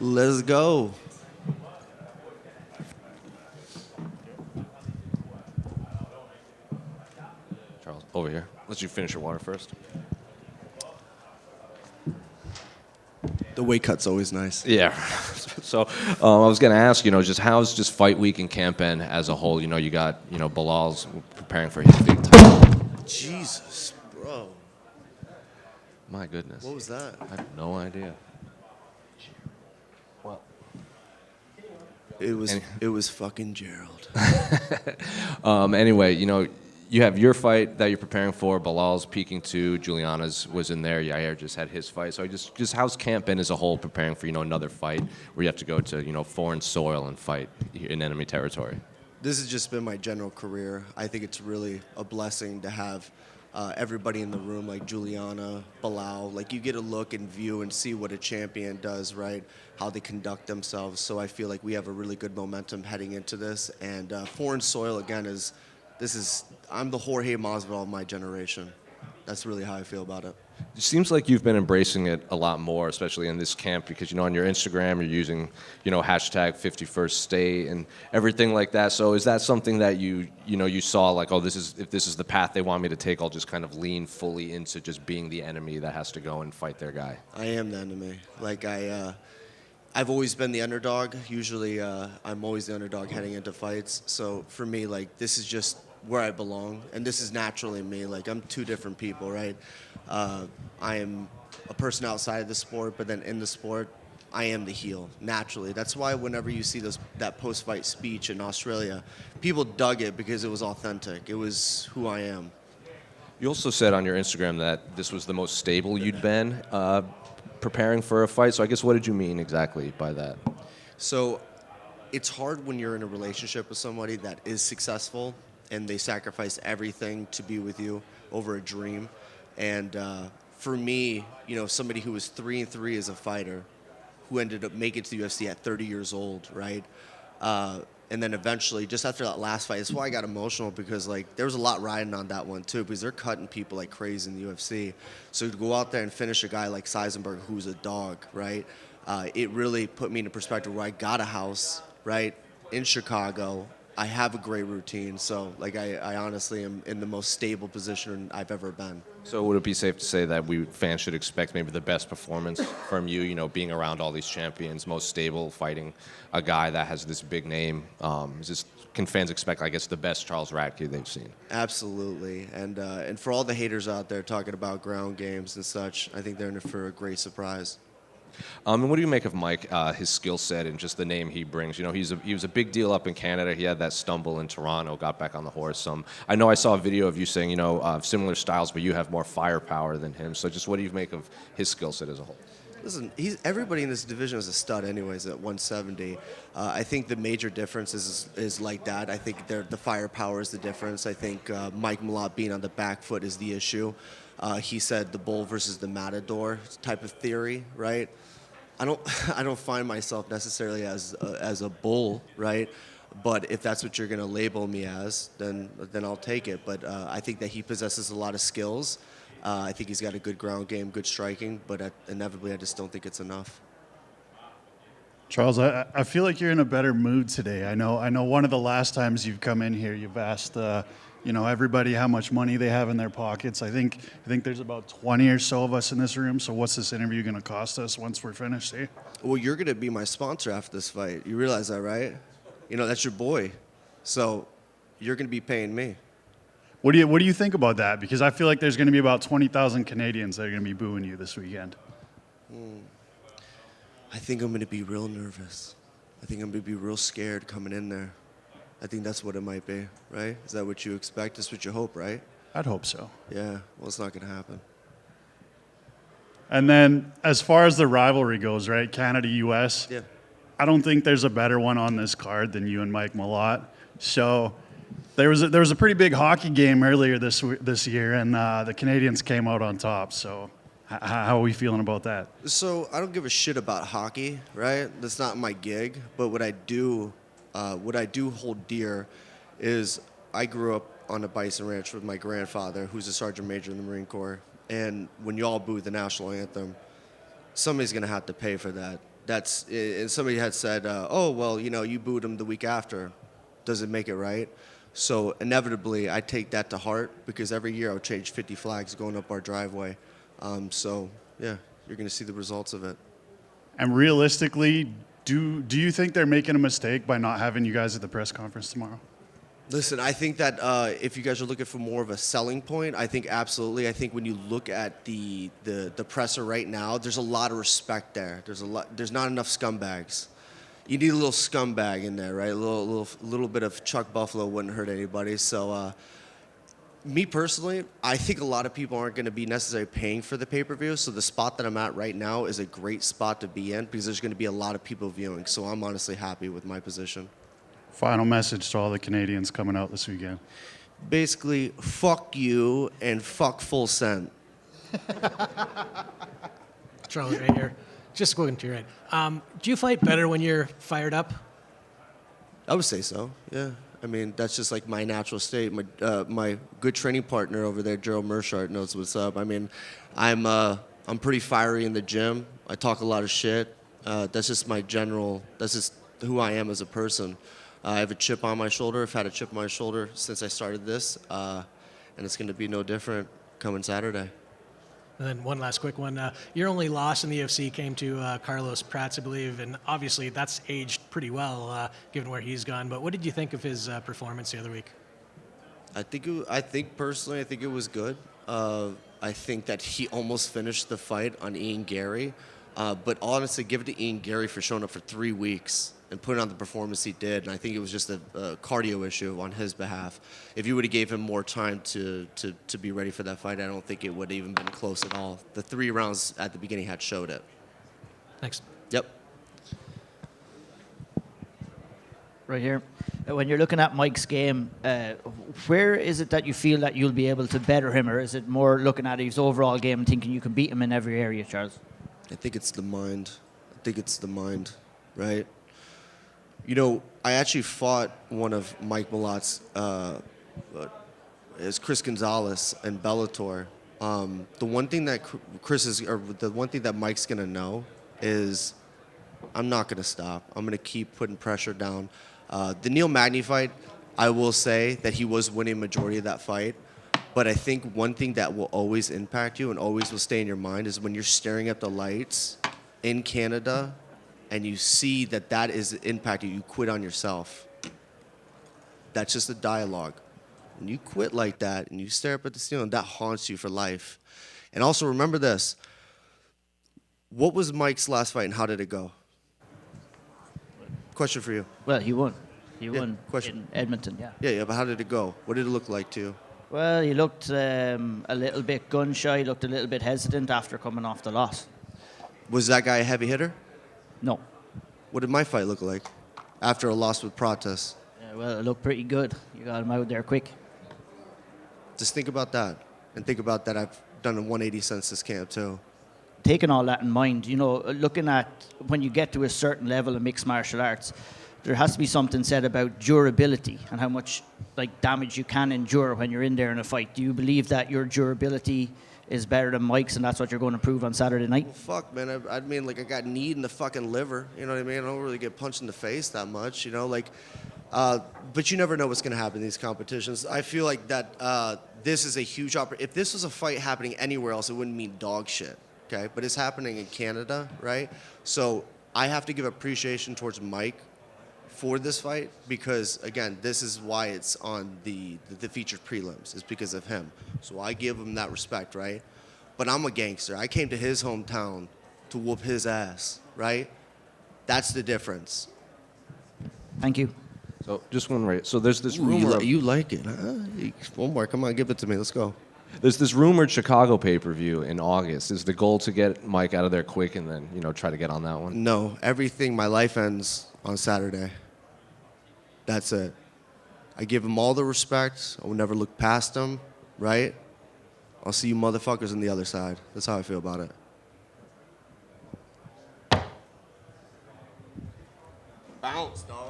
Let's go. Charles, over here. Let you finish your water first. The weight cut's always nice. Yeah. So I was going to ask, just how's just fight week in Camp Ben as a whole? You got, Bilal's preparing for his big time. Jesus, bro. My goodness. What was that? I have no idea. Well, It was fucking Gerald. anyway, you have your fight that you're preparing for. Bilal's peaking too. Juliana's was in there. Yair just had his fight. So just how's Camp Ben as a whole preparing for, another fight where you have to go to, foreign soil and fight in enemy territory? This has just been my general career. I think it's really a blessing to have everybody in the room, like Juliana, Bilal. Like, you get a look and view and see what a champion does, right? How they conduct themselves. So I feel like we have a really good momentum heading into this. And foreign soil, again, I'm the Jorge Masvidal of my generation. That's really how I feel about it. It seems like you've been embracing it a lot more, especially in this camp, because on your Instagram you're using, hashtag 51st state and everything like that. So is that something that you saw like, oh, if this is the path they want me to take, I'll just kind of lean fully into just being the enemy that has to go and fight their guy? I am the enemy. Like I've always been the underdog. Usually I'm always the underdog heading into fights. So for me, like, this is just where I belong, and this is naturally me. Like, I'm two different people, right? I am a person outside of the sport, but then in the sport, I am the heel, naturally. That's why whenever you see that post-fight speech in Australia, people dug it because it was authentic. It was who I am. You also said on your Instagram that this was the most stable you'd been preparing for a fight. So I guess what did you mean exactly by that? So it's hard when you're in a relationship with somebody that is successful and they sacrifice everything to be with you over a dream. And for me, somebody who was 3-3 as a fighter, who ended up making it to the UFC at 30 years old, right? And then eventually, just after that last fight, that's why I got emotional, because like there was a lot riding on that one too, because they're cutting people like crazy in the UFC. So to go out there and finish a guy like Seisenberg, who's a dog, right? It really put me in a perspective where I got a house, right, in Chicago. I have a great routine, so like I honestly am in the most stable position I've ever been. So would it be safe to say that fans should expect maybe the best performance from you, being around all these champions, most stable, fighting a guy that has this big name? Can fans expect, I guess, the best Charles Radtke they've seen? Absolutely, and for all the haters out there talking about ground games and such, I think they're in for a great surprise. And what do you make of Mike, his skill set and just the name he brings? He was a big deal up in Canada. He had that stumble in Toronto, got back on the horse. I know I saw a video of you saying, similar styles, but you have more firepower than him. So just what do you make of his skill set as a whole? Listen, everybody in this division is a stud anyways at 170. I think the major difference is like that. I think the firepower is the difference. I think Mike Malott being on the back foot is the issue. He said the bull versus the matador type of theory, right? I don't find myself necessarily as a bull, right? But if that's what you're going to label me as, then I'll take it. But I think that he possesses a lot of skills. I think he's got a good ground game, good striking, but inevitably I just don't think it's enough. Charles, I feel like you're in a better mood today. I know one of the last times you've come in here, you've asked everybody how much money they have in their pockets. I think there's about 20 or so of us in this room. So what's this interview going to cost us once we're finished here? Well, you're going to be my sponsor after this fight. You realize that, right? That's your boy. So you're going to be paying me. What do you think about that? Because I feel like there's going to be about 20,000 Canadians that are going to be booing you this weekend. I think I'm going to be real nervous. I think I'm going to be real scared coming in there. I think that's what it might be, right? Is that what you expect? That's what you hope, right? I'd hope so. Yeah, well, it's not going to happen. And then as far as the rivalry goes, right, Canada-US, Yeah. I don't think there's a better one on this card than you and Mike Malott. So there was a pretty big hockey game earlier this year, and the Canadians came out on top. So how are we feeling about that? So I don't give a shit about hockey, right? That's not my gig. But what I do hold dear is I grew up on a bison ranch with my grandfather, who's a sergeant major in the Marine Corps. And when y'all boo the national anthem, somebody's going to have to pay for that. And somebody had said, oh, well, you booed him the week after. Does it make it right? So inevitably, I take that to heart because every year I'll change 50 flags going up our driveway. So, yeah, you're going to see the results of it. And realistically, do you think they're making a mistake by not having you guys at the press conference tomorrow? Listen, I think that if you guys are looking for more of a selling point, I think absolutely. I think when you look at the presser right now, there's a lot of respect there. There's not enough scumbags. You need a little scumbag in there, right? A little bit of Chuck Buffalo wouldn't hurt anybody. So, me personally, I think a lot of people aren't going to be necessarily paying for the pay-per-view. So the spot that I'm at right now is a great spot to be in because there's going to be a lot of people viewing. So I'm honestly happy with my position. Final message to all the Canadians coming out this weekend. Basically, fuck you and fuck Full Send. Charles, right here. Just going to your right. Do you fight better when you're fired up? I would say so, yeah. I mean, that's just like my natural state. My good training partner over there, Gerald Mershart, knows what's up. I mean, I'm pretty fiery in the gym. I talk a lot of shit. That's just that's just who I am as a person. I have a chip on my shoulder. I've had a chip on my shoulder since I started this, and it's going to be no different coming Saturday. And then one last quick one. Your only loss in the UFC came to Carlos Prats, I believe, and obviously that's aged pretty well given where he's gone. But what did you think of his performance the other week? I think personally, it was good. I think that he almost finished the fight on Ian Gary, but honestly, give it to Ian Gary for showing up for 3 weeks and putting on the performance he did. And I think it was just a cardio issue on his behalf. If you would have gave him more time to be ready for that fight, I don't think it would have even been close at all. The 3 rounds at the beginning had showed it. Thanks. Yep. Right here. When you're looking at Mike's game, where is it that you feel that you'll be able to better him, or is it more looking at his overall game and thinking you can beat him in every area, Charles? I think it's the mind. Right? I actually fought one of Mike Malott's, is Chris Gonzalez in Bellator. The one thing that Mike's gonna know is I'm not gonna stop. I'm gonna keep putting pressure down. The Neil Magny fight, I will say that he was winning majority of that fight. But I think one thing that will always impact you and always will stay in your mind is when you're staring at the lights in Canada and you see that is impacting you, quit on yourself. That's just a dialogue. When you quit like that and you stare up at the ceiling, that haunts you for life. And also remember this. What was Mike's last fight and how did it go? Question for you. Well, he won. He won question. in Edmonton, yeah. Yeah, but how did it go? What did it look like to you? Well, he looked a little bit gun-shy, looked a little bit hesitant after coming off the loss. Was that guy a heavy hitter? No. What did my fight look like after a loss with protest? Yeah, well, it looked pretty good. You got him out there quick. Just think about that. And think about that I've done a 180 since this camp, too. Taking all that in mind, looking at when you get to a certain level of mixed martial arts, there has to be something said about durability and how much damage you can endure when you're in there in a fight. Do you believe that your durability is better than Mike's and that's what you're going to prove on Saturday night? Well, fuck, man. I mean, I got kneed in the fucking liver. You know what I mean? I don't really get punched in the face that much, but you never know what's going to happen in these competitions. I feel like that this is a huge opportunity. If this was a fight happening anywhere else, it wouldn't mean dog shit. Okay, but it's happening in Canada, right? So I have to give appreciation towards Mike for this fight because, again, this is why it's on the featured prelims. It's because of him. So I give him that respect, right? But I'm a gangster. I came to his hometown to whoop his ass, right? That's the difference. Thank you. So just one right. So there's this rumor. You like it, huh? One more. Come on, give it to me. Let's go. There's this rumored Chicago pay-per-view in August. Is the goal to get Mike out of there quick and then, try to get on that one? No, my life ends on Saturday. That's it. I give him all the respect. I will never look past him, right? I'll see you motherfuckers on the other side. That's how I feel about it. Bounce, dog.